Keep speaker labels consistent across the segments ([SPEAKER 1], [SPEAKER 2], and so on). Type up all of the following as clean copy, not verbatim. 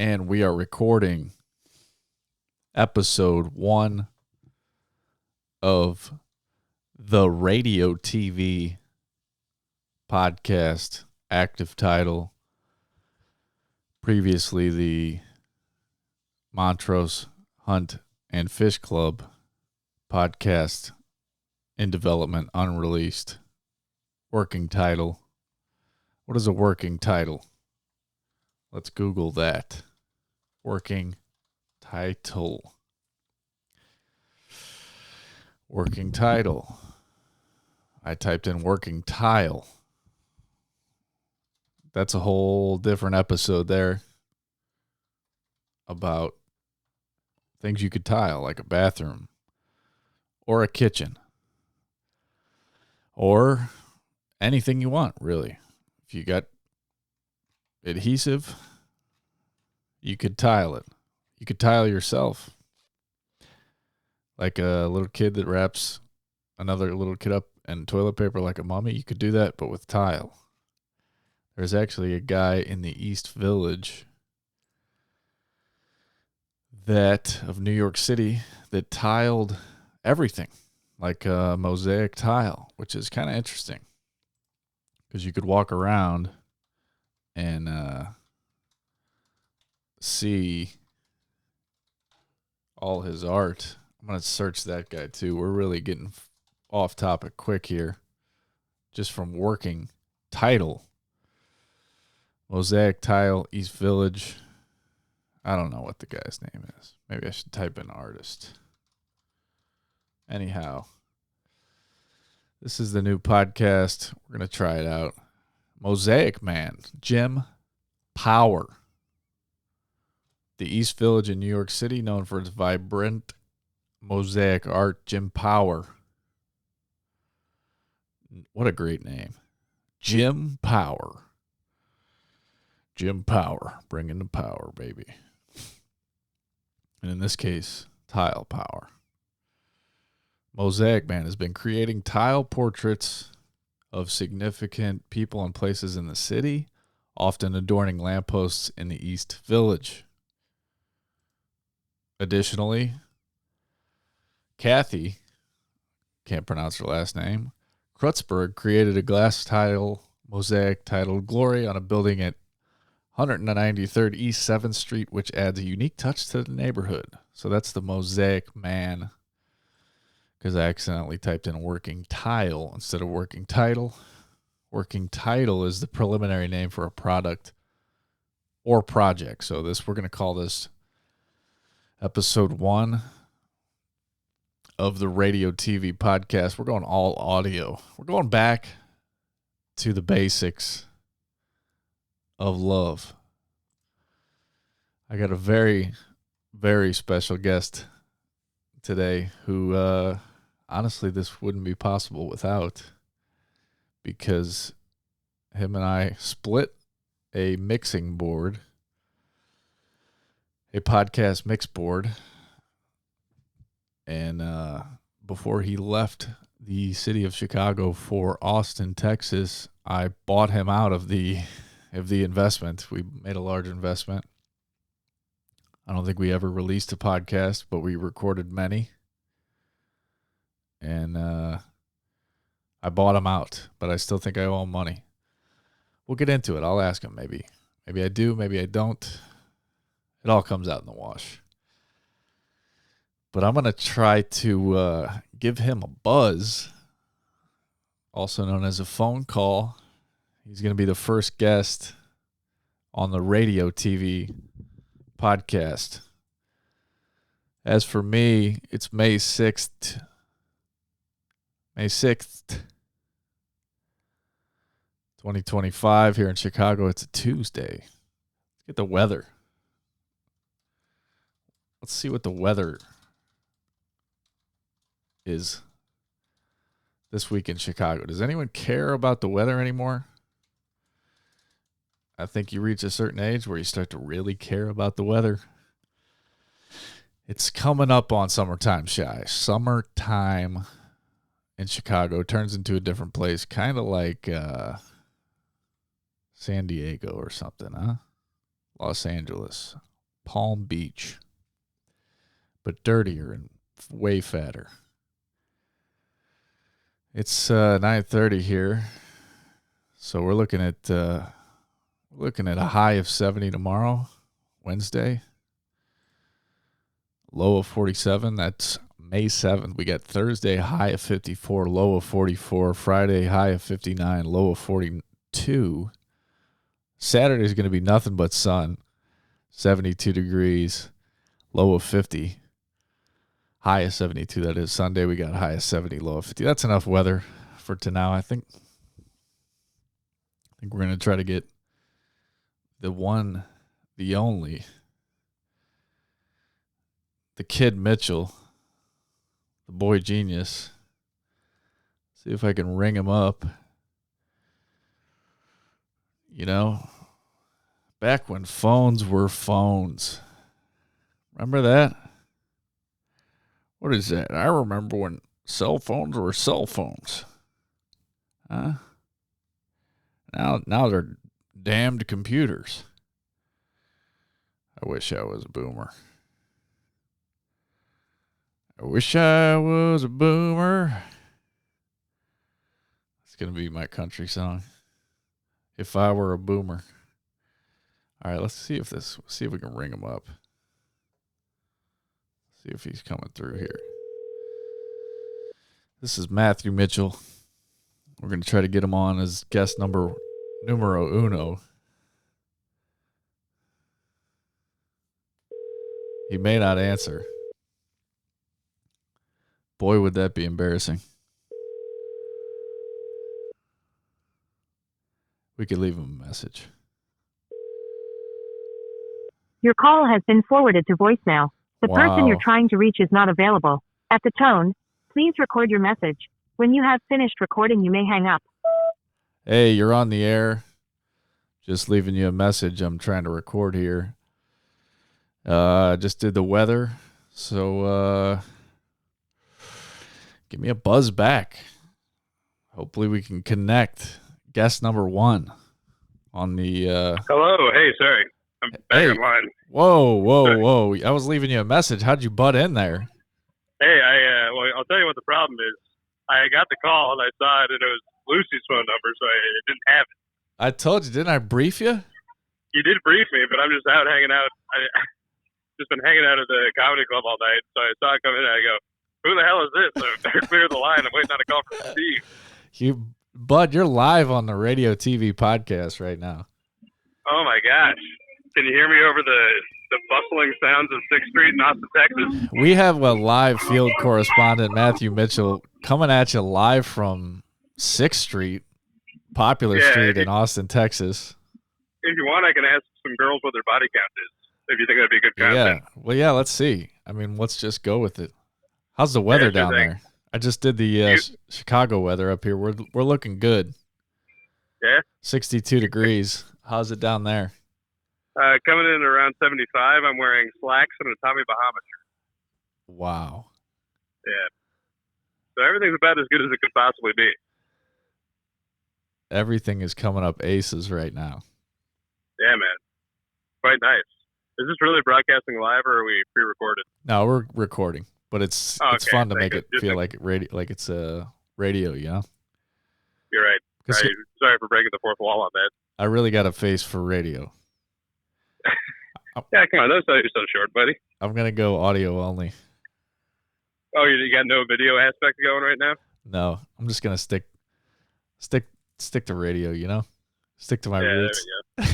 [SPEAKER 1] and we are recording episode 1 of the radio TV podcast, active title, previously the Montrose Hunt and Fish Club podcast in development, unreleased. Working title. What is a working title? Let's Google that. Working title. Working title. I typed in working tile. That's a whole different episode there about things you could tile, like a bathroom or a kitchen or anything you want, really. If you got adhesive, you could tile it. You could tile yourself. Like a little kid that wraps another little kid up in toilet paper like a mummy, you could do that, but with tile. There's actually a guy in the East Village of New York City that tiled everything, like a mosaic tile, which is kind of interesting because you could walk around and see all his art. I'm going to search that guy too. We're really getting off topic quick here. Just from working title. Mosaic tile, East Village. I don't know what the guy's name is. Maybe I should type in artist. Anyhow, this is the new podcast. We're going to try it out. Mosaic Man, Jim Power. The East Village in New York City, known for its vibrant mosaic art. Jim Power. What a great name. Jim Power. Jim Power. Bringing the power, baby. And in this case, tile power. Mosaic Man has been creating tile portraits of significant people and places in the city, often adorning lampposts in the East Village. Additionally, Kathy, can't pronounce her last name, Krutzberg created a glass tile mosaic titled Glory on a building at 193rd East 7th Street, which adds a unique touch to the neighborhood. So that's the Mosaic Man, because I accidentally typed in working tile instead of working title. Working title is the preliminary name for a product or project. So we're going to call this episode 1 of the radio TV podcast. We're going all audio. We're going back to the basics of love. I got a very, very special guest today who, honestly, this wouldn't be possible without, because him and I split a mixing board, a podcast mix board. And before he left the city of Chicago for Austin, Texas, I bought him out of the investment. We made a large investment. I don't think we ever released a podcast, but we recorded many. And I bought him out, but I still think I owe him money. We'll get into it. I'll ask him maybe. Maybe I do, maybe I don't. It all comes out in the wash. But I'm going to try to give him a buzz, also known as a phone call. He's going to be the first guest on the radio TV podcast. As for me, it's May 6th. May 6th, 2025 here in Chicago. It's a Tuesday. Let's get the weather. Let's see what the weather is this week in Chicago. Does anyone care about the weather anymore? I think you reach a certain age where you start to really care about the weather. It's coming up on summertime, Shy. Summertime in Chicago turns into a different place, kind of like San Diego or something, huh? Los Angeles. Palm Beach, but dirtier and way fatter. It's 9:30 here, so we're looking at a high of 70 tomorrow, Wednesday. Low of 47. That's May 7th. We got Thursday high of 54, low of 44. Friday high of 59, low of 42. Saturday is going to be nothing but sun. 72 degrees, low of 50. High of 72, that is. Sunday we got high of 70, low of 50. That's enough weather for now, I think. I think we're going to try to get the one, the only, the kid Mitchell, the boy genius. See if I can ring him up. You know, back when phones were phones. Remember that? What is that? I remember when cell phones were cell phones. Huh? Now they're damned computers. I wish I was a boomer. I wish I was a boomer. It's going to be my country song. If I were a boomer. All right, let's see if we can ring him up. See if he's coming through here. This is Matthew Mitchell. We're going to try to get him on as guest numero uno. He may not answer. Boy, would that be embarrassing. We could leave him a message.
[SPEAKER 2] Your call has been forwarded to voicemail. The person you're trying to reach is not available. At the tone, please record your message. When you have finished recording, you may hang up.
[SPEAKER 1] Hey, you're on the air. Just leaving you a message. I'm trying to record here. Just did the weather. So give me a buzz back. Hopefully we can connect. Guest number one on the...
[SPEAKER 3] Hello. Hey, sorry. I'm back online.
[SPEAKER 1] Whoa. I was leaving you a message. How'd you butt in there?
[SPEAKER 3] Hey, well, I'll tell you what the problem is. I got the call and I saw it and it was Lucy's phone number, so I didn't have it.
[SPEAKER 1] I told you, didn't I brief you?
[SPEAKER 3] You did brief me, but I'm just out hanging out. Just been hanging out at the comedy club all night, so I saw it come in and I go, who the hell is this? So I better clear the line. I'm waiting on a call from Steve.
[SPEAKER 1] Bud, you're live on the radio TV podcast right now.
[SPEAKER 3] Oh my gosh. Can you hear me over the bustling sounds of 6th Street in Austin, Texas?
[SPEAKER 1] We have a live field correspondent, Matthew Mitchell, coming at you live from 6th Street, Popular Street in Austin, Texas.
[SPEAKER 3] If you want, I can ask some girls what their body count is, if you think that'd be good content.
[SPEAKER 1] Yeah. Well, yeah, let's see. I mean, let's just go with it. How's the weather down there? I just did the Chicago weather up here. We're looking good.
[SPEAKER 3] Yeah?
[SPEAKER 1] 62 degrees. How's it down there?
[SPEAKER 3] Coming in around 75. I'm wearing slacks and a Tommy Bahama shirt.
[SPEAKER 1] Wow.
[SPEAKER 3] Yeah. So everything's about as good as it could possibly be.
[SPEAKER 1] Everything is coming up aces right now.
[SPEAKER 3] Yeah, man. Quite nice. Is this really broadcasting live or are we pre-recorded?
[SPEAKER 1] No, we're recording, but it's fun to make it feel like it's a radio, you know?
[SPEAKER 3] You're right. Sorry for breaking the fourth wall on that.
[SPEAKER 1] I really got a face for radio.
[SPEAKER 3] Yeah, come on. Don't sell yourself short, buddy.
[SPEAKER 1] I'm going to go audio only.
[SPEAKER 3] Oh, you got no video aspect going right now?
[SPEAKER 1] No, I'm just going to stick to radio, you know? Stick to my roots.
[SPEAKER 3] There we go.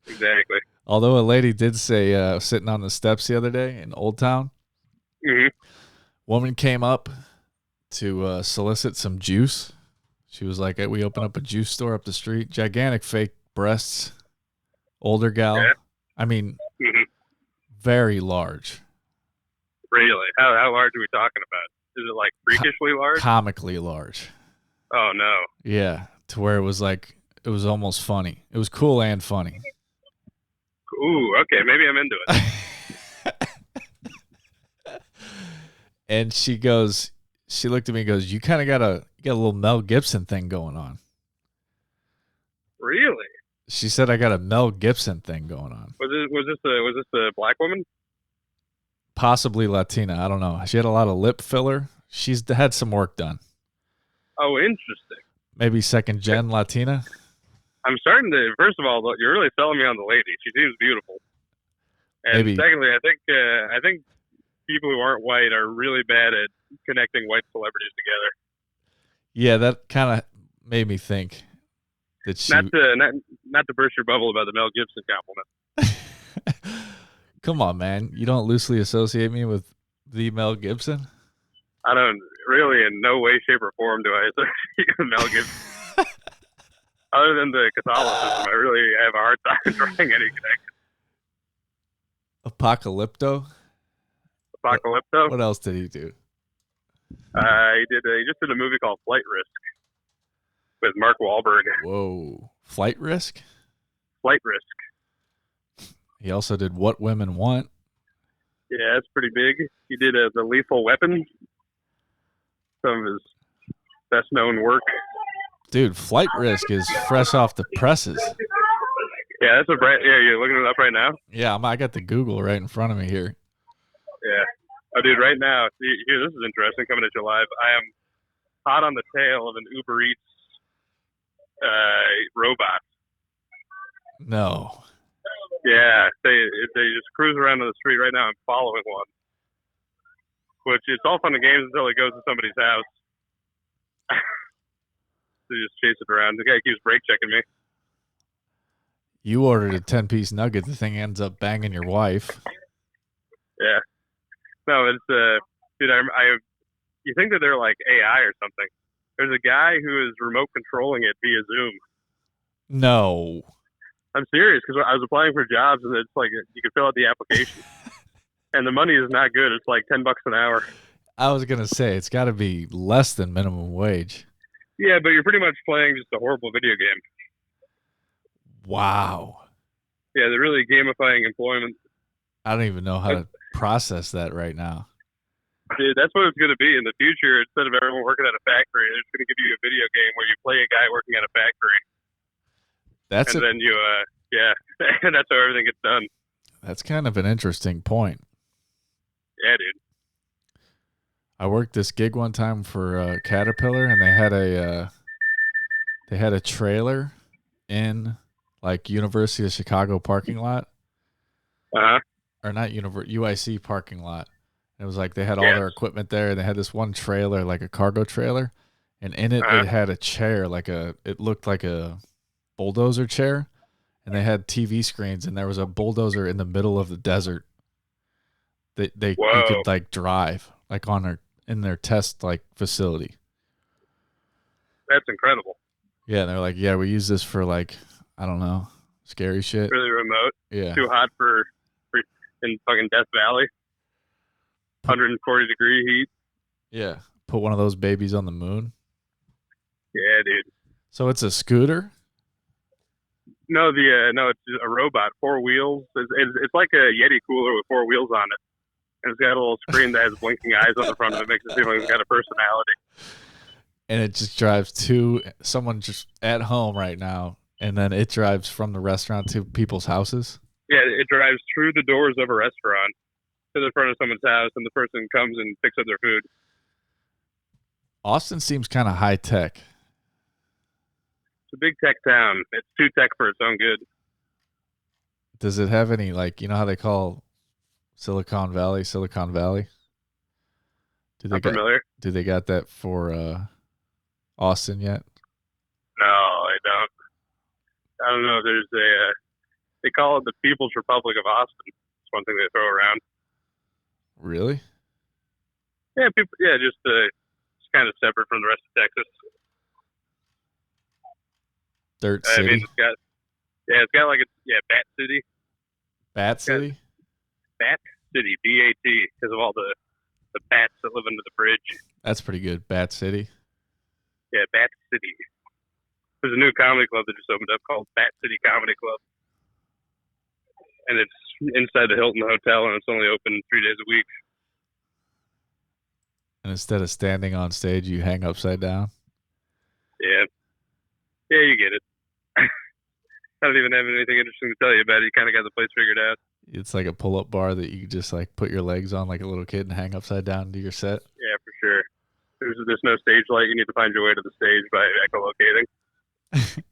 [SPEAKER 3] Exactly.
[SPEAKER 1] Although a lady did say, sitting on the steps the other day in Old Town, woman came up to solicit some juice. She was like, hey, we opened up a juice store up the street. Gigantic fake breasts. Older gal. Yeah. I mean, very large.
[SPEAKER 3] Really? How large are we talking about? Is it like freakishly large?
[SPEAKER 1] Comically large.
[SPEAKER 3] Oh, no.
[SPEAKER 1] Yeah, to where it was like, it was almost funny. It was cool and funny.
[SPEAKER 3] Ooh, okay, maybe I'm into
[SPEAKER 1] it. And she looked at me and goes, you kind of got a little Mel Gibson thing going on.
[SPEAKER 3] Really?
[SPEAKER 1] She said I got a Mel Gibson thing going on.
[SPEAKER 3] Was this the black woman?
[SPEAKER 1] Possibly Latina. I don't know. She had a lot of lip filler. She's had some work done.
[SPEAKER 3] Oh, interesting.
[SPEAKER 1] Maybe second gen Latina.
[SPEAKER 3] I'm starting to. First of all, you're really selling me on the lady. She seems beautiful. And
[SPEAKER 1] Maybe.
[SPEAKER 3] Secondly, I think people who aren't white are really bad at connecting white celebrities together.
[SPEAKER 1] Yeah, that kind of made me think that she.
[SPEAKER 3] Not to burst your bubble about the Mel Gibson compliment.
[SPEAKER 1] Come on, man! You don't loosely associate me with the Mel Gibson.
[SPEAKER 3] I don't really, in no way, shape, or form, do I associate with Mel Gibson. Other than the Catholicism, I really have a hard time drawing any connection.
[SPEAKER 1] Apocalypto.
[SPEAKER 3] What
[SPEAKER 1] else did he do?
[SPEAKER 3] He just did a movie called Flight Risk with Mark Wahlberg.
[SPEAKER 1] Whoa, Flight Risk.
[SPEAKER 3] Flight Risk.
[SPEAKER 1] He also did What Women Want.
[SPEAKER 3] Yeah, that's pretty big. He did The Lethal Weapon. Some of his best known work.
[SPEAKER 1] Dude, Flight Risk is fresh off the presses.
[SPEAKER 3] Yeah, that's you're looking it up right now?
[SPEAKER 1] Yeah, I got the Google right in front of me here.
[SPEAKER 3] Yeah. Oh, dude, right now, here, this is interesting coming at you live. I am hot on the tail of an Uber Eats robot.
[SPEAKER 1] No.
[SPEAKER 3] Yeah, they just cruise around on the street right now. I'm following one. Which, it's all fun and games until it goes to somebody's house. So you just chase it around. The guy keeps brake checking me.
[SPEAKER 1] You ordered a 10-piece nugget. The thing ends up banging your wife.
[SPEAKER 3] Yeah. No, it's dude. You think that they're like AI or something? There's a guy who is remote controlling it via Zoom.
[SPEAKER 1] No.
[SPEAKER 3] I'm serious because I was applying for jobs and it's like you can fill out the application, and the money is not good. It's like $10 an hour.
[SPEAKER 1] I was gonna say it's got to be less than minimum wage.
[SPEAKER 3] Yeah, but you're pretty much playing just a horrible video game.
[SPEAKER 1] Wow.
[SPEAKER 3] Yeah, they're really gamifying employment.
[SPEAKER 1] I don't even know how to process that right now.
[SPEAKER 3] Dude, that's what it's going to be in the future. Instead of everyone working at a factory, they're just going to give you a video game where you play a guy working at a factory. Then you, and that's how everything gets done.
[SPEAKER 1] That's kind of an interesting point.
[SPEAKER 3] Yeah, dude.
[SPEAKER 1] I worked this gig one time for Caterpillar, and they had a trailer in like University of Chicago parking lot. Or not UIC parking lot. It was like they had all their equipment there, and they had this one trailer, like a cargo trailer, and in it it had a chair, it looked like a bulldozer chair, and they had TV screens, and there was a bulldozer in the middle of the desert. You could like drive like in their test like facility.
[SPEAKER 3] That's incredible.
[SPEAKER 1] Yeah, and they're like, yeah, we use this for like, I don't know, scary shit.
[SPEAKER 3] Really remote.
[SPEAKER 1] Yeah.
[SPEAKER 3] Too hot for in fucking Death Valley. 140 degree heat.
[SPEAKER 1] Yeah. Put one of those babies on the moon.
[SPEAKER 3] Yeah, dude.
[SPEAKER 1] So it's a scooter?
[SPEAKER 3] No, it's a robot, 4 wheels. It's like a Yeti cooler with 4 wheels on it. And it's got a little screen that has blinking eyes on the front of it. Makes it seem like it's got a personality.
[SPEAKER 1] And it just drives to someone just at home right now, and then it drives from the restaurant to people's houses?
[SPEAKER 3] Yeah, it drives through the doors of a restaurant to the front of someone's house, and the person comes and picks up their food.
[SPEAKER 1] Austin seems kind of high tech.
[SPEAKER 3] It's a big tech town. It's too tech for its own good.
[SPEAKER 1] Does it have any, like, you know how they call Silicon Valley?
[SPEAKER 3] I'm familiar.
[SPEAKER 1] Do they got that for Austin yet?
[SPEAKER 3] No, I don't. I don't know. There's they call it the People's Republic of Austin. It's one thing they throw around.
[SPEAKER 1] Really?
[SPEAKER 3] Yeah, just kind of separate from the rest of Texas.
[SPEAKER 1] Dirt City.
[SPEAKER 3] I mean, it's got like Bat City.
[SPEAKER 1] Bat City.
[SPEAKER 3] Bat City, BAT, because of all the bats that live under the bridge.
[SPEAKER 1] That's pretty good. Bat City.
[SPEAKER 3] Yeah, Bat City. There's a new comedy club that just opened up called Bat City Comedy Club. And it's inside the Hilton Hotel, and it's only open 3 days a week.
[SPEAKER 1] And instead of standing on stage, you hang upside down?
[SPEAKER 3] Yeah. Yeah, you get it. I don't even have anything interesting to tell you about it. You kind of got the place figured out.
[SPEAKER 1] It's like a pull-up bar that you just like put your legs on like a little kid and hang upside down and do your set.
[SPEAKER 3] Yeah, for sure. There's no stage light. You need to find your way to the stage by echolocating.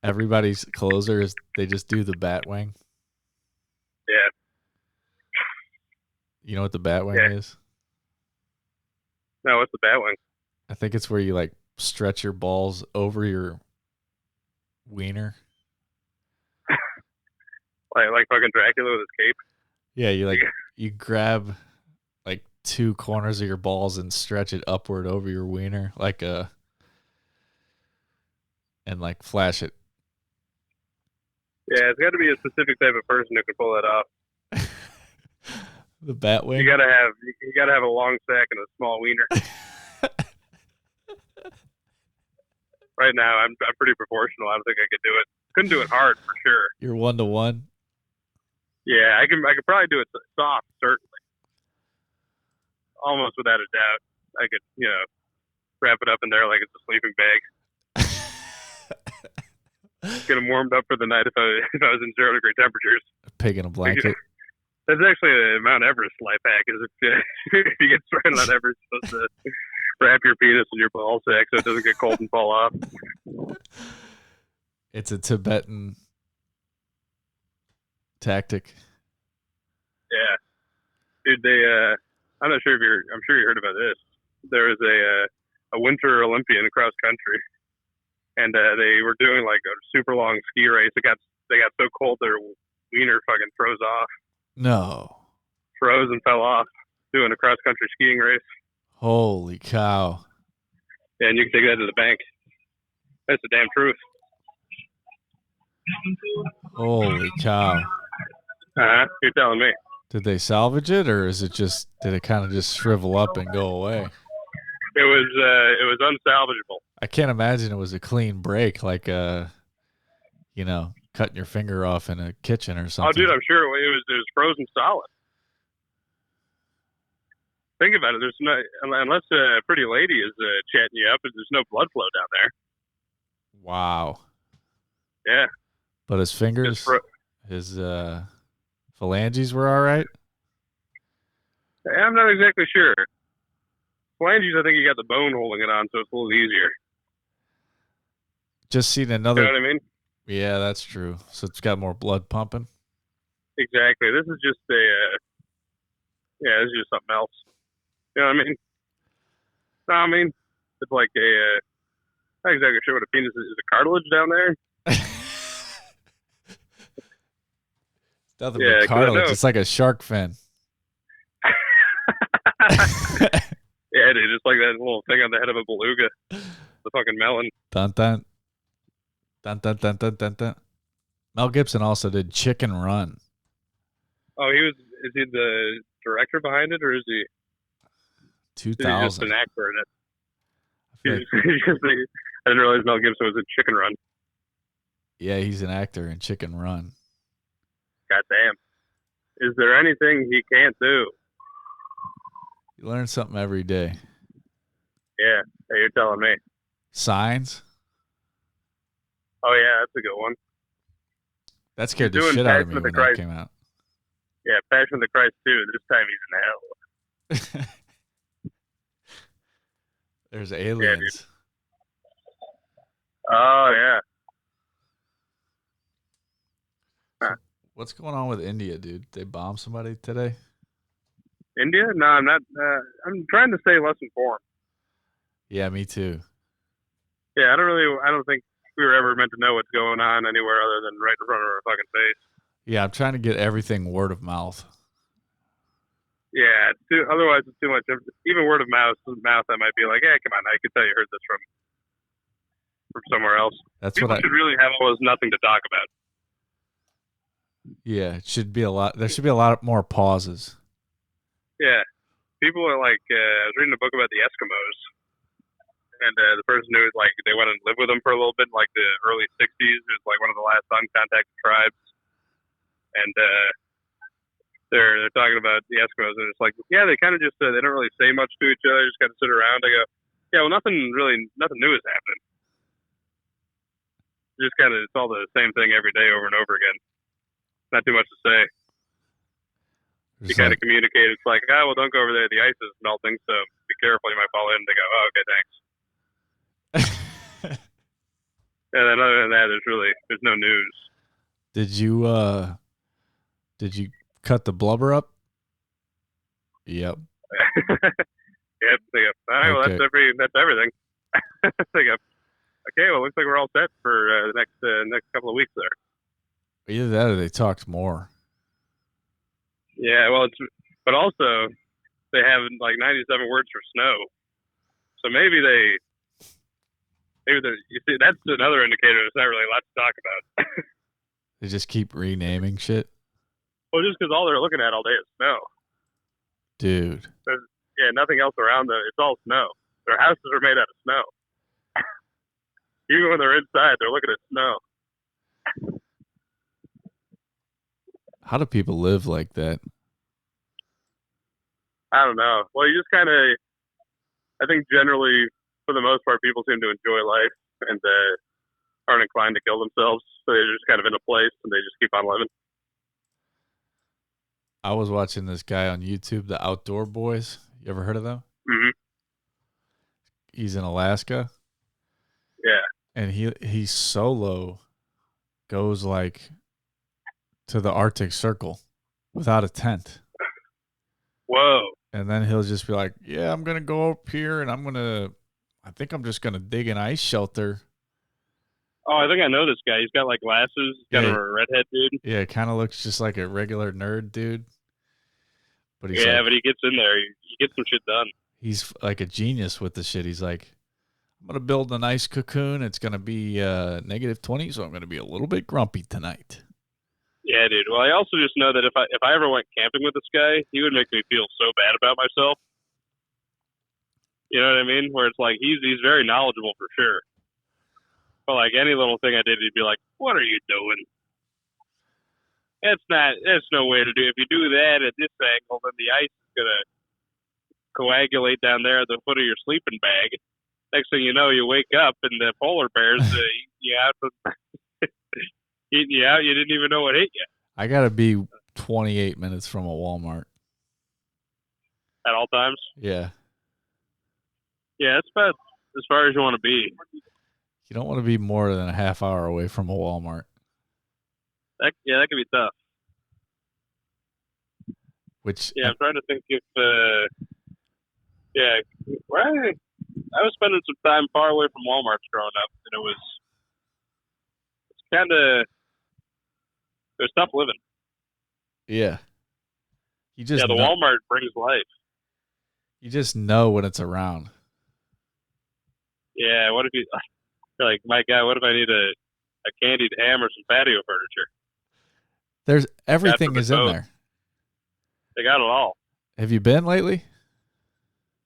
[SPEAKER 1] Everybody's closer is they just do the bat wing.
[SPEAKER 3] Yeah.
[SPEAKER 1] You know what the bat wing is?
[SPEAKER 3] No, what's the bat wing?
[SPEAKER 1] I think it's where you like stretch your balls over your wiener.
[SPEAKER 3] like fucking Dracula with his cape.
[SPEAKER 1] Yeah, you grab like two corners of your balls and stretch it upward over your wiener and like flash it.
[SPEAKER 3] Yeah, it's got to be a specific type of person who can pull that off.
[SPEAKER 1] The bat wing.
[SPEAKER 3] You gotta have a long sack and a small wiener. Right now, I'm pretty proportional. I don't think I could do it. Couldn't do it hard for sure.
[SPEAKER 1] You're 1-to-1.
[SPEAKER 3] Yeah, I could probably do it soft, certainly. Almost without a doubt. I could, wrap it up in there like it's a sleeping bag. Get them warmed up for the night if I was in 0-degree temperatures.
[SPEAKER 1] A pig in a blanket.
[SPEAKER 3] That's actually a Mount Everest life hack. Is if you get stranded on Everest, you're supposed to wrap your penis in your ball sack so it doesn't get cold and fall off.
[SPEAKER 1] It's a Tibetan tactic.
[SPEAKER 3] Yeah, dude. I'm not sure I'm sure you heard about this. There was a winter Olympian cross country, and they were doing like a super long ski race. They got so cold their wiener fucking froze off.
[SPEAKER 1] No.
[SPEAKER 3] Froze and fell off doing a cross country skiing race.
[SPEAKER 1] Holy cow.
[SPEAKER 3] Yeah, and you can take that to the bank. That's the damn truth.
[SPEAKER 1] Holy cow.
[SPEAKER 3] You're telling me.
[SPEAKER 1] Did they salvage it, or did it kind of just shrivel up and go away?
[SPEAKER 3] It was unsalvageable.
[SPEAKER 1] I can't imagine it was a clean break, like cutting your finger off in a kitchen or something.
[SPEAKER 3] Oh, dude, I'm sure it was frozen solid. Think about it. There's no, unless a pretty lady is chatting you up, there's no blood flow down there.
[SPEAKER 1] Wow.
[SPEAKER 3] Yeah.
[SPEAKER 1] But his fingers, his phalanges were all right?
[SPEAKER 3] I'm not exactly sure. Phalanges, I think you got the bone holding it on, so it's a little easier.
[SPEAKER 1] Just seen another.
[SPEAKER 3] You know what I mean?
[SPEAKER 1] Yeah, that's true. So it's got more blood pumping?
[SPEAKER 3] Exactly. This is just this is just something else. You know what I mean? No, I mean, it's like not exactly sure what a penis is. Is it cartilage down there?
[SPEAKER 1] Nothing but cartilage. It's like a shark fin.
[SPEAKER 3] Yeah, dude, it's like that little thing on the head of a beluga. The fucking melon.
[SPEAKER 1] Dun dun. Dun dun dun dun dun dun. Mel Gibson also did Chicken Run.
[SPEAKER 3] Oh, is he the director behind it, or is he
[SPEAKER 1] 2000.
[SPEAKER 3] Just an actor in it? I didn't realize Mel Gibson was in Chicken Run.
[SPEAKER 1] Yeah, he's an actor in Chicken Run.
[SPEAKER 3] Goddamn. Is there anything he can't do?
[SPEAKER 1] You learn something every day.
[SPEAKER 3] Yeah, hey, you're telling me.
[SPEAKER 1] Signs?
[SPEAKER 3] Oh, yeah, that's a good one.
[SPEAKER 1] That scared the shit out of me when that came out.
[SPEAKER 3] Yeah, Passion of the Christ 2. This time he's in hell.
[SPEAKER 1] There's aliens.
[SPEAKER 3] Yeah, oh, yeah.
[SPEAKER 1] Huh. What's going on with India, dude? They bomb somebody today?
[SPEAKER 3] India? No, I'm not. I'm trying to stay less informed.
[SPEAKER 1] Yeah, me too.
[SPEAKER 3] Yeah, I don't think we were ever meant to know what's going on anywhere other than right in front of our fucking face.
[SPEAKER 1] Yeah, I'm trying to get everything word of mouth.
[SPEAKER 3] Yeah, otherwise it's too much. Even word of mouth, I might be like, come on, I could tell you heard this from somewhere else. People should really have almost nothing to talk about.
[SPEAKER 1] Yeah, it should be a lot. There should be a lot more pauses.
[SPEAKER 3] Yeah, people are like, I was reading a book about the Eskimos, and the person who like they went and lived with them for a little bit, in like the early '60s. It was like one of the last uncontacted tribes, and they're talking about the Eskimos, and it's like, yeah, they kind of just they don't really say much to each other, just kind of sit around. I go, yeah, well, nothing new is happening. just kind of, it's all the same thing every day over and over again. Not too much to say. You kind of communicate. It's like, well, don't go over there. The ice is melting, so be careful. You might fall in. They go, okay, thanks. And then other than that, there's no news.
[SPEAKER 1] Did you cut the blubber up? Yep.
[SPEAKER 3] Yep. They go, all right, well, that's everything. They go, okay, well, looks like we're all set for the next couple of weeks there.
[SPEAKER 1] Either that or they talked more.
[SPEAKER 3] Yeah, well, but also they have like 97 words for snow, so maybe you see, that's another indicator. There's not really a lot to talk about.
[SPEAKER 1] They just keep renaming shit.
[SPEAKER 3] Well, just because all they're looking at all day is snow,
[SPEAKER 1] dude.
[SPEAKER 3] Yeah, nothing else around them. It's all snow. Their houses are made out of snow. Even when they're inside, they're looking at snow.
[SPEAKER 1] How do people live like that?
[SPEAKER 3] I don't know. Well, you just kind of, I think generally, for the most part, people seem to enjoy life and aren't inclined to kill themselves. So they're just kind of in a place and they just keep on living.
[SPEAKER 1] I was watching this guy on YouTube, the Outdoor Boys. You ever heard of them?
[SPEAKER 3] Mm-hmm.
[SPEAKER 1] He's in Alaska.
[SPEAKER 3] Yeah.
[SPEAKER 1] And he solo goes like to the Arctic Circle without a tent.
[SPEAKER 3] Whoa.
[SPEAKER 1] And then he'll just be like, yeah, I'm going to go up here and I think I'm just going to dig an ice shelter.
[SPEAKER 3] Oh, I think I know this guy. He's got like glasses. He's kind of a redhead dude.
[SPEAKER 1] Yeah, kind of looks just like a regular nerd dude. But he's
[SPEAKER 3] but he gets in there. He gets some shit done.
[SPEAKER 1] He's like a genius with the shit. He's like, I'm going to build a nice cocoon. It's going to be -20, so I'm going to be a little bit grumpy tonight.
[SPEAKER 3] Yeah, dude. Well, I also just know that if I ever went camping with this guy, he would make me feel so bad about myself. You know what I mean? Where it's like he's very knowledgeable for sure. But like any little thing I did, he'd be like, "What are you doing? That's no way to do it. If you do that at this angle, then the ice is gonna coagulate down there at the foot of your sleeping bag. Next thing you know, you wake up and the polar bears eating you out. Eating you out, you didn't even know what hit you."
[SPEAKER 1] I gotta be 28 minutes from a Walmart
[SPEAKER 3] at all times.
[SPEAKER 1] Yeah.
[SPEAKER 3] Yeah, that's about as far as you want to be.
[SPEAKER 1] You don't want to be more than a half hour away from a Walmart.
[SPEAKER 3] That could be tough. I'm trying to think if I was spending some time far away from Walmarts growing up, and it was tough living.
[SPEAKER 1] Yeah.
[SPEAKER 3] The Walmart brings life.
[SPEAKER 1] You just know when it's around.
[SPEAKER 3] Yeah, what if you're like, my God, what if I need a candied ham or some patio furniture?
[SPEAKER 1] Everything is in there.
[SPEAKER 3] They got it all.
[SPEAKER 1] Have you been lately?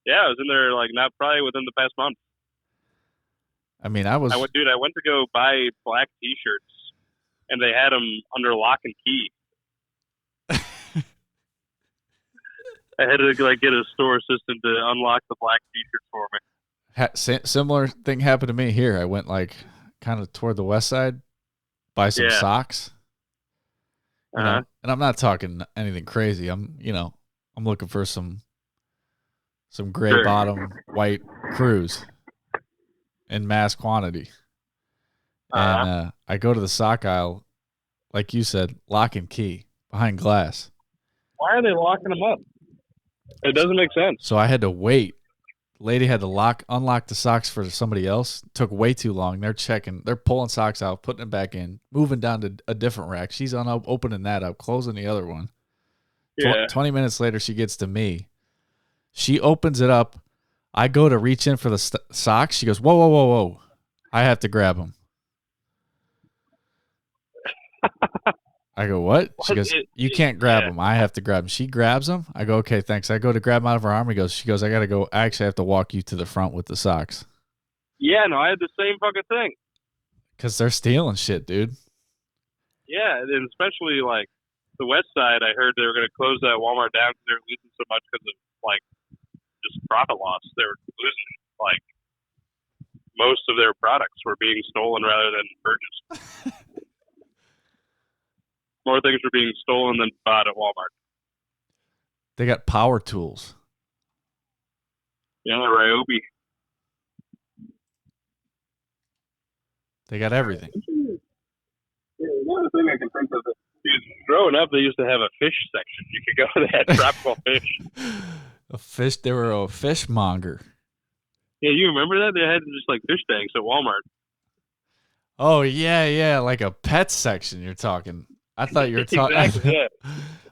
[SPEAKER 3] Yeah, I was in there probably within the past month.
[SPEAKER 1] I mean, I went
[SPEAKER 3] to go buy black T-shirts, and they had them under lock and key. I had to get a store assistant to unlock the black T-shirts for me.
[SPEAKER 1] Similar thing happened to me here. I went kind of toward the west side, buy some socks. And I'm not talking anything crazy. I'm looking for some gray bottom white crews in mass quantity. And I go to the sock aisle, like you said, lock and key behind glass.
[SPEAKER 3] Why are they locking them up? It doesn't make sense.
[SPEAKER 1] So I had to wait. Lady had to unlock the socks for somebody else. Took way too long. They're pulling socks out, putting it back in, moving down to a different rack. She's opening that up, closing the other one.
[SPEAKER 3] Yeah.
[SPEAKER 1] 20 minutes later, she gets to me. She opens it up. I go to reach in for the socks. She goes, whoa, whoa, whoa, whoa. I have to grab them. I go, what? She goes, you can't grab them. I have to grab them. She grabs them. I go, okay, thanks. I go to grab them out of her arm. She goes, I got to go. I actually have to walk you to the front with the socks.
[SPEAKER 3] Yeah, no, I had the same fucking thing.
[SPEAKER 1] Because they're stealing shit, dude.
[SPEAKER 3] Yeah, and especially the west side, I heard they were going to close that Walmart down because they were losing so much because of just profit loss. They were losing most of their products were being stolen rather than purchased. More things were being stolen than bought at Walmart.
[SPEAKER 1] They got power tools.
[SPEAKER 3] Yeah, Ryobi.
[SPEAKER 1] They got everything.
[SPEAKER 3] Another thing I can think of is growing up, they used to have a fish section. You could go, they had tropical fish.
[SPEAKER 1] They were a fishmonger.
[SPEAKER 3] Yeah, you remember that? They had just like fish tanks at Walmart.
[SPEAKER 1] Oh yeah, like a pet section. You're talking. I thought you were talking.
[SPEAKER 3] Exactly, yeah.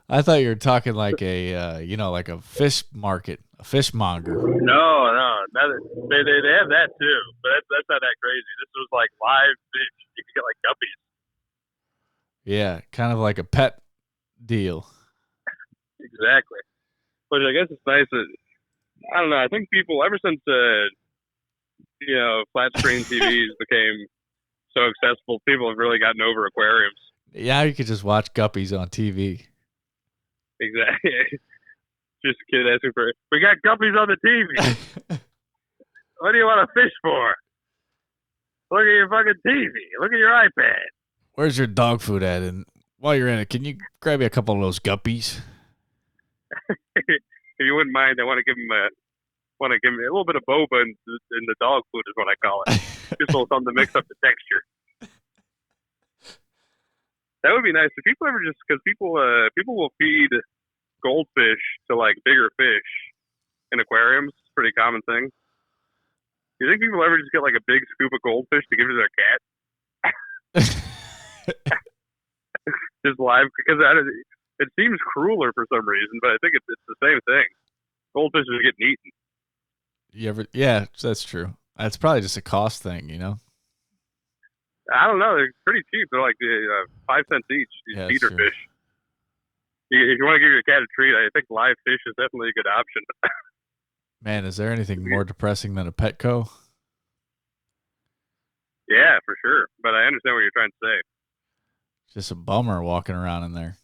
[SPEAKER 1] I thought you were talking like a like a fish market, a fishmonger.
[SPEAKER 3] No, they have that too, but that's not that crazy. This was like live fish. You could get like guppies.
[SPEAKER 1] Yeah, kind of like a pet deal.
[SPEAKER 3] Exactly. But I guess it's nice that, I don't know, I think people, ever since, flat screen TVs became so accessible, people have really gotten over aquariums.
[SPEAKER 1] Yeah, you could just watch guppies on TV.
[SPEAKER 3] Exactly. Just a kid asking for, we got guppies on the TV. What do you want to fish for? Look at your fucking TV. Look at your iPad.
[SPEAKER 1] Where's your dog food at? And while you're in it, can you grab me a couple of those guppies?
[SPEAKER 3] If you wouldn't mind, I want to give him a little bit of boba in the dog food is what I call it. Just a little something to mix up the texture. That would be nice. If people ever just, because people will feed goldfish to like bigger fish in aquariums. It's a pretty common thing. Do you think people ever just get like a big scoop of goldfish to give to their cat? Just live, because it seems crueler for some reason, but I think it's the same thing. Goldfish are getting eaten.
[SPEAKER 1] Yeah, that's true. It's probably just a cost thing, you know?
[SPEAKER 3] I don't know. They're pretty cheap. They're like 5 cents each. These feeder fish. If you want to give your cat a treat, I think live fish is definitely a good option.
[SPEAKER 1] Man, is there anything more depressing than a Petco?
[SPEAKER 3] Yeah, for sure. But I understand what you're trying to say.
[SPEAKER 1] It's just a bummer walking around in there.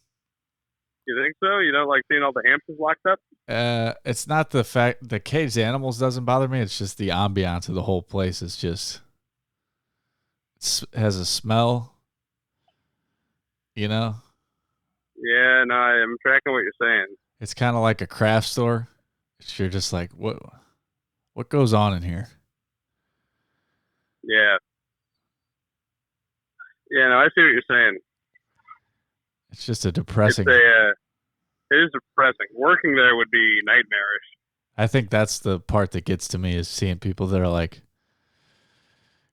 [SPEAKER 3] You think so? You don't like seeing all the hamsters locked up?
[SPEAKER 1] It's not the fact the caged animals doesn't bother me. It's just the ambiance of the whole place. It's just it has a smell, you know?
[SPEAKER 3] Yeah, no, I'm tracking what you're saying.
[SPEAKER 1] It's kind of like a craft store. You're just like, what goes on in here?
[SPEAKER 3] Yeah. Yeah, no, I see what you're saying.
[SPEAKER 1] It's just a depressing.
[SPEAKER 3] It is depressing. Working there would be nightmarish.
[SPEAKER 1] I think that's the part that gets to me is seeing people that are like,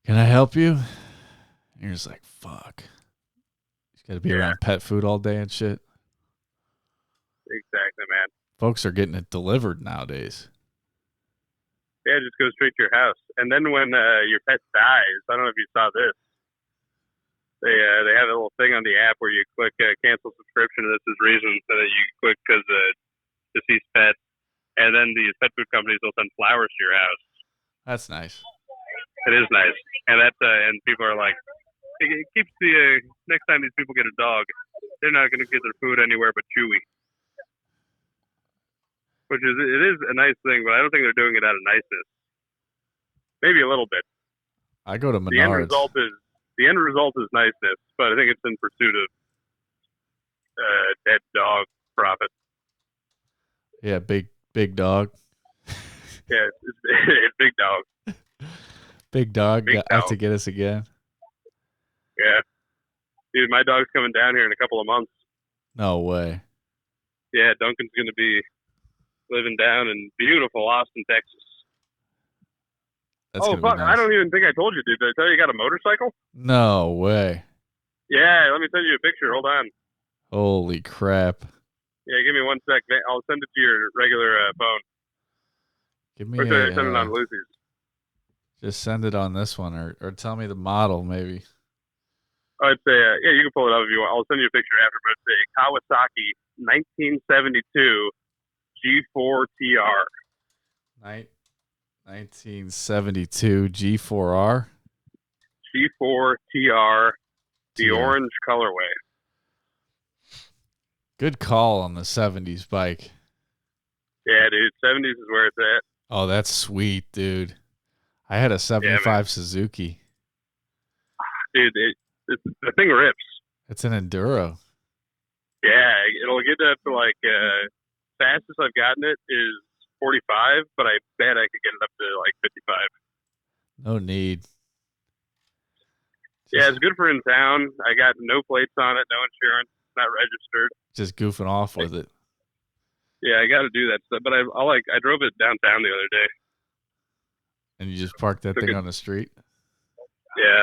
[SPEAKER 1] "Can I help you?" And you're just like, "Fuck." You got to be around pet food all day and shit.
[SPEAKER 3] Exactly, man.
[SPEAKER 1] Folks are getting it delivered nowadays.
[SPEAKER 3] Yeah, just go straight to your house. And then when your pet dies, I don't know if you saw this. They have a little thing on the app where you click cancel subscription, and this is reason, so that you click because deceased pet, and then these pet food companies will send flowers to your house.
[SPEAKER 1] That's nice.
[SPEAKER 3] It is nice, and and people are like, it keeps the next time these people get a dog, they're not going to get their food anywhere but Chewy, which is a nice thing, but I don't think they're doing it out of niceness. Maybe a little bit.
[SPEAKER 1] I go to Menards.
[SPEAKER 3] The end result is niceness, but I think it's in pursuit of dead dog profit.
[SPEAKER 1] Yeah, big dog.
[SPEAKER 3] Yeah, it's big dog.
[SPEAKER 1] Big dog out to get us again.
[SPEAKER 3] Yeah. Dude, my dog's coming down here in a couple of months.
[SPEAKER 1] No way.
[SPEAKER 3] Yeah, Duncan's going to be living down in beautiful Austin, Texas.
[SPEAKER 1] That's
[SPEAKER 3] fuck!
[SPEAKER 1] Nice.
[SPEAKER 3] I don't even think I told you, dude. Did I tell you got a motorcycle?
[SPEAKER 1] No way.
[SPEAKER 3] Yeah, let me send you a picture. Hold on.
[SPEAKER 1] Holy crap.
[SPEAKER 3] Yeah, give me 1 sec. I'll send it to your regular phone.
[SPEAKER 1] Give me
[SPEAKER 3] or should I send it on Lucy's?
[SPEAKER 1] Just send it on this one, or tell me the model, maybe.
[SPEAKER 3] I'd say, yeah, you can pull it up if you want. I'll send you a picture after, but it's a Kawasaki 1972 G4 TR.
[SPEAKER 1] 1972 G4R?
[SPEAKER 3] G4 TR, the orange colorway.
[SPEAKER 1] Good call on the 70s bike.
[SPEAKER 3] Yeah, dude, 70s is where it's at.
[SPEAKER 1] Oh, that's sweet, dude. I had a 75 Suzuki.
[SPEAKER 3] Dude, the thing rips.
[SPEAKER 1] It's an Enduro.
[SPEAKER 3] Yeah, it'll get up to like fastest I've gotten it is 45, but I bet I could get it up to like 55.
[SPEAKER 1] No need.
[SPEAKER 3] Yeah, it's good for in town. I got no plates on it, no insurance, not registered.
[SPEAKER 1] Just goofing off with it.
[SPEAKER 3] Yeah, I got to do that stuff. But I drove it downtown the other day.
[SPEAKER 1] And you just parked that thing on the street?
[SPEAKER 3] Yeah,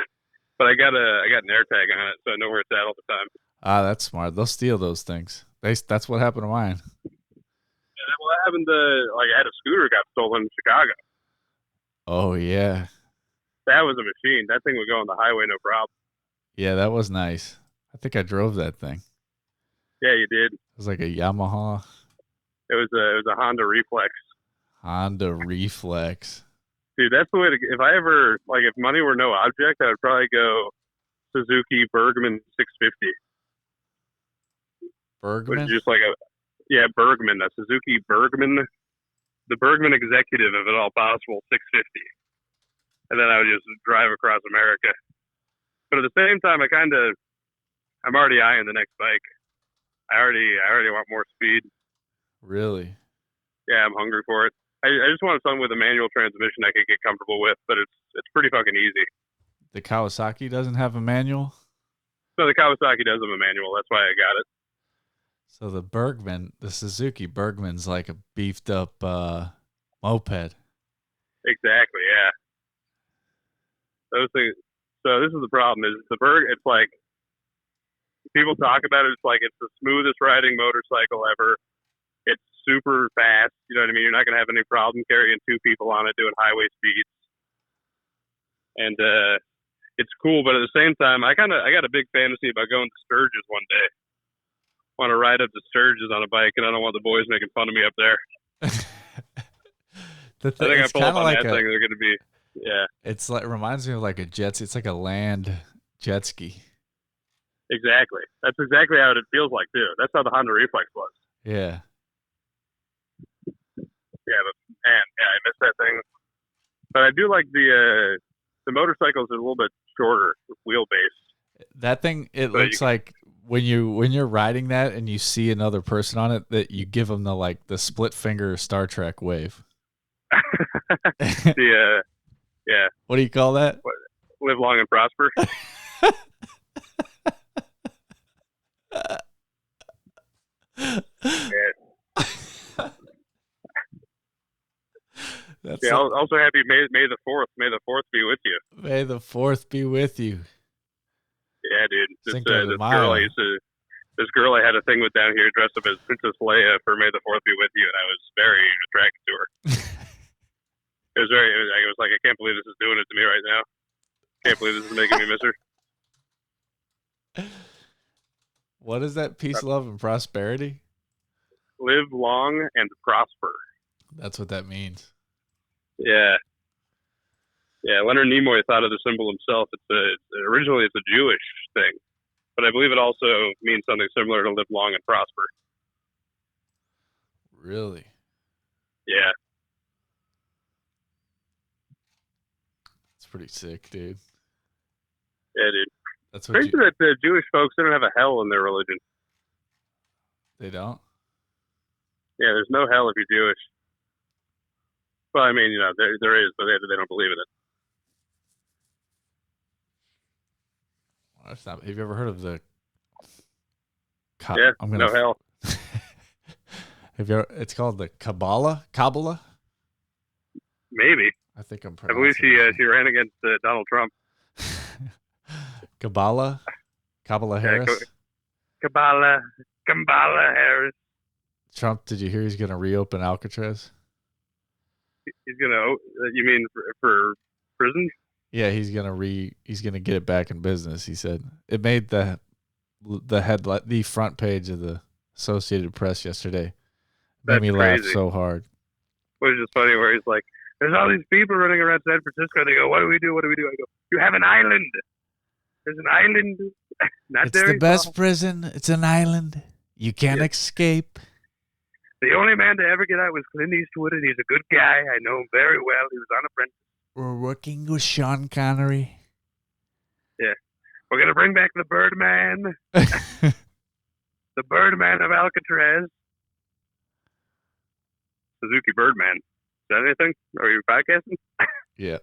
[SPEAKER 3] but I got an air tag on it, so I know where it's at all the time.
[SPEAKER 1] Ah, that's smart. They'll steal those things. That's what happened to mine.
[SPEAKER 3] Yeah, what happened to I had a scooter got stolen in Chicago.
[SPEAKER 1] Oh yeah.
[SPEAKER 3] That was a machine. That thing would go on the highway, no problem.
[SPEAKER 1] Yeah, that was nice. I think I drove that thing.
[SPEAKER 3] Yeah, you did.
[SPEAKER 1] It was like a Yamaha.
[SPEAKER 3] It was a Honda Reflex.
[SPEAKER 1] Honda Reflex.
[SPEAKER 3] Dude, that's the way to. If I ever if money were no object, I would probably go Suzuki Bergman 650.
[SPEAKER 1] Bergman.
[SPEAKER 3] Which is just Bergman, a Suzuki Bergman, the Bergman Executive, if at all possible, 650. And then I would just drive across America. But at the same time, I'm already eyeing the next bike. I already want more speed.
[SPEAKER 1] Really?
[SPEAKER 3] Yeah, I'm hungry for it. I just want something with a manual transmission I could get comfortable with, but it's pretty fucking easy.
[SPEAKER 1] The Kawasaki doesn't have a manual?
[SPEAKER 3] No, the Kawasaki does have a manual. That's why I got it.
[SPEAKER 1] So the Suzuki Bergman's like a beefed up moped.
[SPEAKER 3] Exactly, yeah. Those things. So this is the problem: is it's like people talk about it. It's like it's the smoothest riding motorcycle ever. It's super fast. You know what I mean? You're not going to have any problem carrying two people on it doing highway speeds. And it's cool, but at the same time, I got a big fantasy about going to Sturgis one day. Want to ride up to Sturgis on a bike, and I don't want the boys making fun of me up there. I think I pull up on that thing. They're going to be. Yeah,
[SPEAKER 1] it's like, it reminds me of like a jet ski. It's like a land jet ski.
[SPEAKER 3] Exactly. That's exactly how it feels like too. That's how the Honda Reflex was.
[SPEAKER 1] Yeah.
[SPEAKER 3] Yeah, but man, I miss that thing. But I do like the motorcycles are a little bit shorter wheelbase.
[SPEAKER 1] That thing, it looks like when you're riding that and you see another person on it, that you give them the split finger Star Trek wave.
[SPEAKER 3] Yeah.
[SPEAKER 1] What do you call that?
[SPEAKER 3] Live long and prosper. Also happy May the 4th. May the 4th be with you.
[SPEAKER 1] May the 4th be with you.
[SPEAKER 3] Yeah, dude. This girl I had a thing with down here dressed up as Princess Leia for May the 4th be with you, and I was very attracted to her. I was like, I can't believe this is doing it to me right now. Can't believe this is making me miss her.
[SPEAKER 1] What is that? Peace, love, and prosperity?
[SPEAKER 3] Live long and prosper.
[SPEAKER 1] That's what that means.
[SPEAKER 3] Yeah. Yeah, Leonard Nimoy thought of the symbol himself. Originally it's a Jewish thing, but I believe it also means something similar to live long and prosper.
[SPEAKER 1] Really?
[SPEAKER 3] Yeah.
[SPEAKER 1] It's pretty sick, dude.
[SPEAKER 3] Yeah, dude.
[SPEAKER 1] That's
[SPEAKER 3] crazy that the Jewish folks, they don't have a hell in their religion.
[SPEAKER 1] They don't?
[SPEAKER 3] Yeah, there's no hell if you're Jewish. Well, I mean, there is, but they don't believe in it.
[SPEAKER 1] Well, have you ever heard of the?
[SPEAKER 3] No hell.
[SPEAKER 1] It's called the Kabbalah. Kabbalah.
[SPEAKER 3] Maybe.
[SPEAKER 1] I think I'm.
[SPEAKER 3] I believe she ran against Donald Trump.
[SPEAKER 1] Kabbalah Harris.
[SPEAKER 3] Kabbalah Harris.
[SPEAKER 1] Trump, did you hear he's going to reopen Alcatraz?
[SPEAKER 3] He's going to. You mean for prison?
[SPEAKER 1] Yeah, he's gonna get it back in business. He said it made the front page of the Associated Press yesterday. Made me laugh so hard.
[SPEAKER 3] Which is funny, where he's like, "There's all these people running around San Francisco." They go, "What do we do? What do we do?" I go, "You have an island. There's an island.
[SPEAKER 1] It's the best prison. It's an island. You can't escape."
[SPEAKER 3] The only man to ever get out was Clint Eastwood, and he's a good guy. I know him very well. He was on Apprentice.
[SPEAKER 1] We're working with Sean Connery.
[SPEAKER 3] Yeah. We're going to bring back the Birdman. The Birdman of Alcatraz. Suzuki Birdman. Is that anything? Are you podcasting?
[SPEAKER 1] Yeah.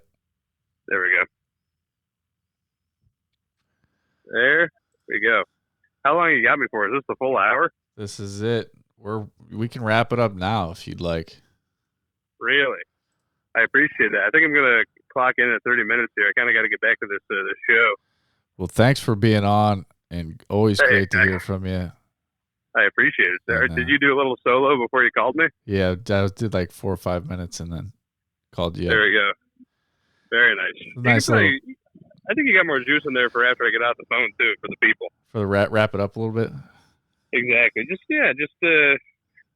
[SPEAKER 3] There we go. There we go. How long you got me for? Is this the full hour?
[SPEAKER 1] This is it. We can wrap it up now if you'd like.
[SPEAKER 3] Really? I appreciate that. I think I'm going to clock in at 30 minutes here. I kind of got to get back to this show.
[SPEAKER 1] Well, thanks for being on, and always great to hear from you.
[SPEAKER 3] I appreciate it, sir. Did you do a little solo before you called me?
[SPEAKER 1] Yeah, I did like 4 or 5 minutes and then called you.
[SPEAKER 3] There we go. Very nice. I think you got more juice in there for after I get out the phone, too, for the people.
[SPEAKER 1] For the wrap it up a little bit?
[SPEAKER 3] Exactly. Just a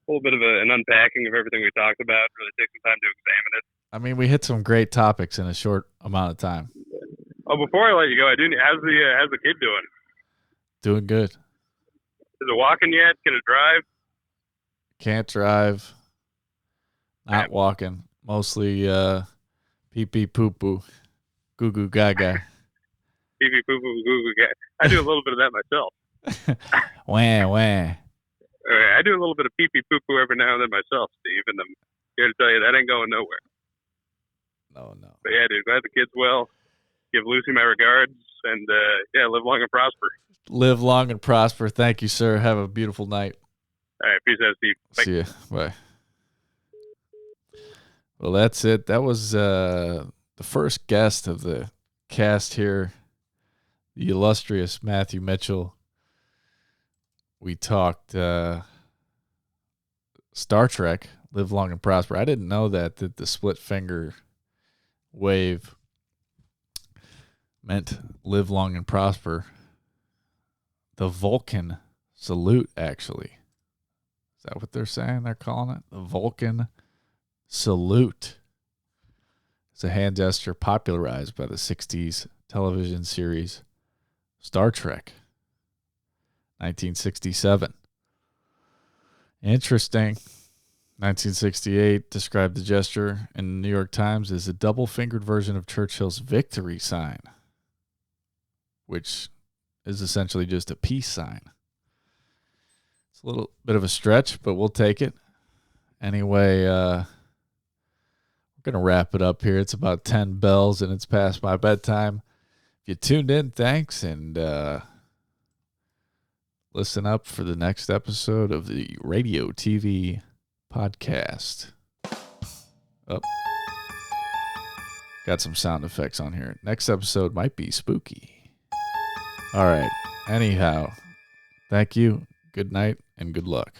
[SPEAKER 3] little bit of an unpacking of everything we talked about. Really take some time to examine it.
[SPEAKER 1] I mean, we hit some great topics in a short amount of time.
[SPEAKER 3] Oh, before I let you go, how's the kid doing?
[SPEAKER 1] Doing good.
[SPEAKER 3] Is it walking yet? Can it drive?
[SPEAKER 1] Can't drive. Not walking. Mostly pee pee poo poo. Goo goo gaga.
[SPEAKER 3] Pee pee poo poo goo goo gaga. I do a little bit of that myself.
[SPEAKER 1] Wah wah.
[SPEAKER 3] I do a little bit of pee pee poo poo every now and then myself, Steve, and I'm here to tell you that ain't going nowhere.
[SPEAKER 1] No.
[SPEAKER 3] But yeah, dude, glad the kid's well. Give Lucy my regards, and live long and prosper.
[SPEAKER 1] Live long and prosper. Thank you, sir. Have a beautiful night.
[SPEAKER 3] All right, peace out, Steve. Bye.
[SPEAKER 1] See ya. Bye. Well, that's it. That was the first guest of the cast here, the illustrious Matthew Mitchell. We talked Star Trek, Live Long and Prosper. I didn't know that the split finger wave meant live long and prosper. The Vulcan salute, actually. Is that what they're saying? They're calling it the Vulcan salute. It's a hand gesture popularized by the 60s television series Star Trek, 1967. Interesting. 1968 described the gesture in the New York Times as a double-fingered version of Churchill's victory sign, which is essentially just a peace sign. It's a little bit of a stretch, but we'll take it. Anyway, we're going to wrap it up here. It's about 10 bells, and it's past my bedtime. If you tuned in, thanks, and listen up for the next episode of the Radio TV podcast. Oh, got some sound effects on here. Next episode might be spooky. All right. Anyhow, thank you. Good night and good luck.